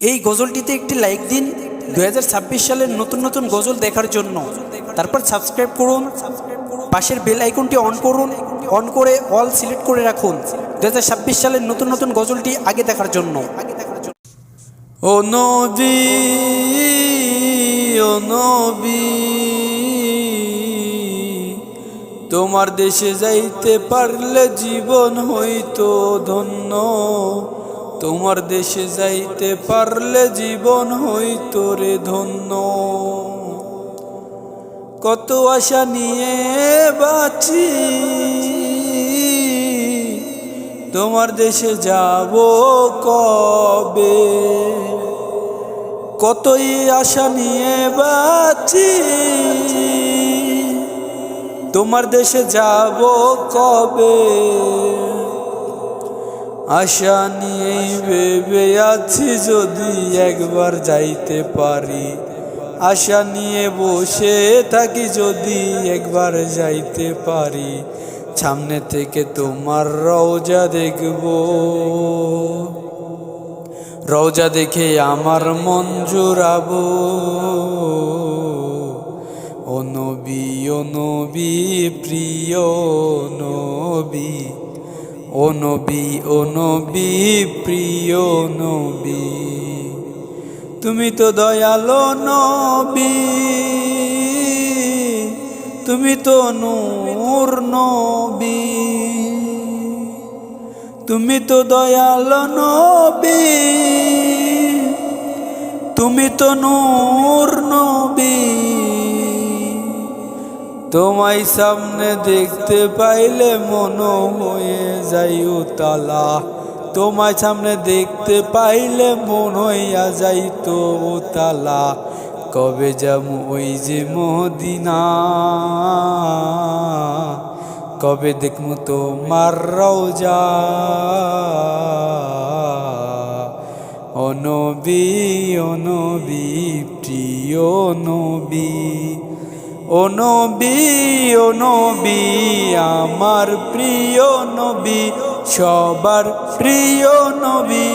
এই গজলটিতে একটি লাইক দিন 2026 সালের নতুন নতুন গজল দেখার জন্য। তারপর সাবস্ক্রাইব করুন, পাশের বেল আইকনটি অন করুন, অন করে অল সিলেক্ট করে রাখুন 2026 সালের নতুন নতুন গজলটি আগে দেখার জন্য। ও নবী, ও নবী, তোমার দেশে যাইতে পারলে জীবন হইতো ধন্য। তোমার দেশে যাইতে পারলে জীবন হইতো রে ধন্য। কত আশা নিয়ে বাঁচি, তোমার দেশে যাব কবে। কতই আশা নিয়ে বাঁচি, তোমার দেশে যাব কবে। আশা নিয়েই ভেবে আছি যদি একবার যাইতে পারি। আশা নিয়ে বসে থাকি যদি একবার যাইতে পারি। সামনে থেকে তোমার রওজা দেখব, রওজা দেখে আমার মন জুড়াবো। ও নবী, ও নবী, প্রিয় নবী, ও নবী, ও নবী, প্রিয় নবী। তুমি তো দয়ালো নবী, তুমি তো নূর নবী, তুমি তো দয়ালো নবী, তুমি তো নূর নবী। তোমায় সামনে দেখতে পাইলে মন হয়ে যাই উতালা। তোমায় সামনে দেখতে পাইলে মন হইয়া যাইতো উতালা। কবে যাবো ওই যে মদিনা, কবে দেখমু তোমার রওজা। ও নবী, ও নবী, প্রিয় নবী, ও নবী, ও নবী, আমার প্রিয় নবী, সবার প্রিয় নবী।